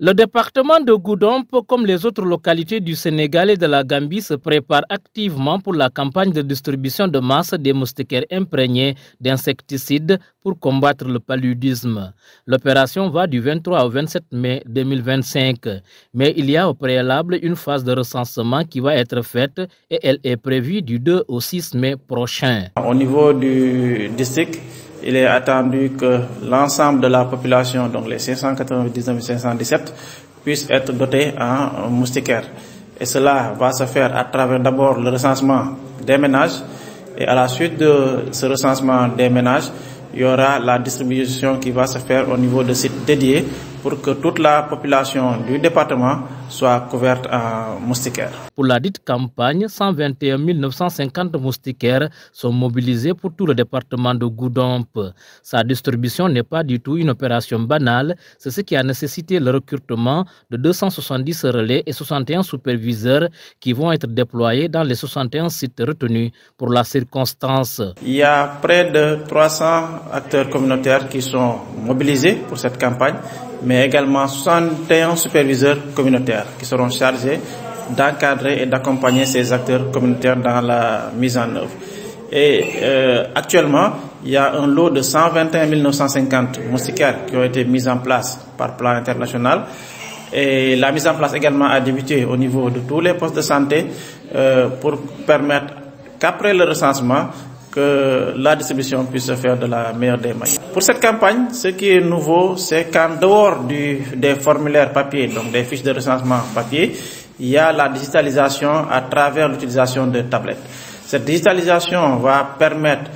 Le département de Goudomp, comme les autres localités du Sénégal et de la Gambie, se prépare activement pour la campagne de distribution de masse des moustiquaires imprégnés d'insecticides pour combattre le paludisme. L'opération va du 23 au 27 mai 2025, mais il y a au préalable une phase de recensement qui va être faite et elle est prévue du 2 au 6 mai prochain. Au niveau du district, il est attendu que l'ensemble de la population, donc les 599 517, puisse être doté en moustiquaires. Et cela va se faire à travers d'abord le recensement des ménages. Et à la suite de ce recensement des ménages, il y aura la distribution qui va se faire au niveau de sites dédiés pour que toute la population du département soit couverte en moustiquaires. Pour la dite campagne, 121 950 moustiquaires sont mobilisés pour tout le département de Goudomp. Sa distribution n'est pas du tout une opération banale, c'est ce qui a nécessité le recrutement de 270 relais et 61 superviseurs qui vont être déployés dans les 61 sites retenus pour la circonstance. Il y a près de 300 acteurs communautaires qui sont mobilisés pour cette campagne, mais également 61 superviseurs communautaires qui seront chargés d'encadrer et d'accompagner ces acteurs communautaires dans la mise en œuvre. Et actuellement, il y a un lot de 121 950 moustiquaires qui ont été mis en place par plan international. Et la mise en place également a débuté au niveau de tous les postes de santé pour permettre qu'après le recensement, que la distribution puisse se faire de la meilleure des manières. Pour cette campagne, ce qui est nouveau, c'est qu'en dehors des formulaires papier, donc des fiches de recensement papier, il y a la digitalisation à travers l'utilisation de tablettes. Cette digitalisation va permettre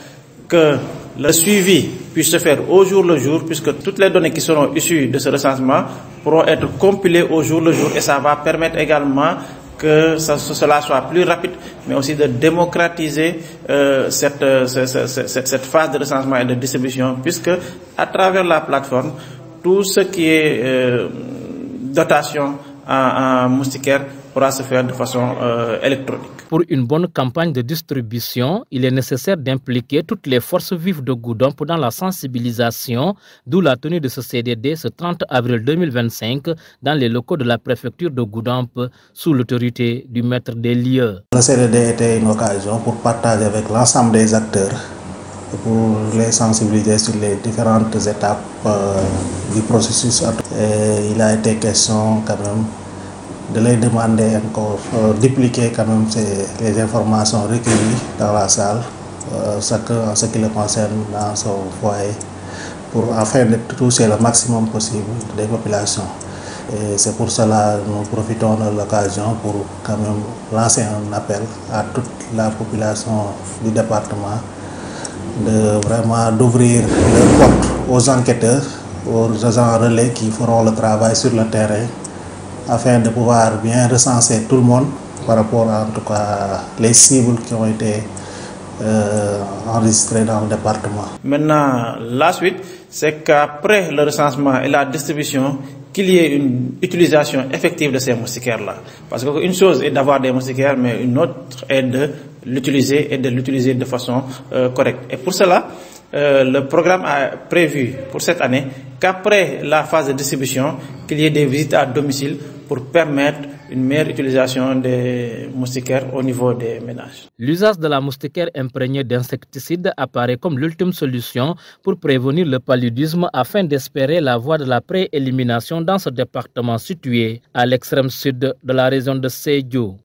que le suivi puisse se faire au jour le jour, puisque toutes les données qui seront issues de ce recensement pourront être compilées au jour le jour, et ça va permettre également que cela soit plus rapide, mais aussi de démocratiser cette phase de recensement et de distribution, puisque à travers la plateforme, tout ce qui est dotation en moustiquaires pourra se faire de façon électronique. Pour une bonne campagne de distribution, il est nécessaire d'impliquer toutes les forces vives de Goudomp dans la sensibilisation, d'où la tenue de ce CDD ce 30 avril 2025 dans les locaux de la préfecture de Goudomp sous l'autorité du maître des lieux. Le CDD était une occasion pour partager avec l'ensemble des acteurs, pour les sensibiliser sur les différentes étapes du processus. Et il a été question quand même de les demander encore dupliquer quand même les informations recueillies dans la salle, ce qui le concerne dans son foyer, afin de toucher le maximum possible des populations. Et c'est pour cela que nous profitons de l'occasion pour quand même lancer un appel à toute la population du département de vraiment d'ouvrir leurs portes aux enquêteurs, aux agents relais qui feront le travail sur le terrain, afin de pouvoir bien recenser tout le monde par rapport à, en tout cas, les cibles qui ont été enregistrées dans le département. Maintenant, la suite, c'est qu'après le recensement et la distribution, qu'il y ait une utilisation effective de ces moustiquaires-là. Parce qu'une chose est d'avoir des moustiquaires, mais une autre est de l'utiliser et de l'utiliser de façon correcte. Et pour cela, le programme a prévu pour cette année qu'après la phase de distribution, qu'il y ait des visites à domicile pour permettre une meilleure utilisation des moustiquaires au niveau des ménages. L'usage de la moustiquaire imprégnée d'insecticides apparaît comme l'ultime solution pour prévenir le paludisme afin d'espérer la voie de la pré-élimination dans ce département situé à l'extrême sud de la région de Sédhiou.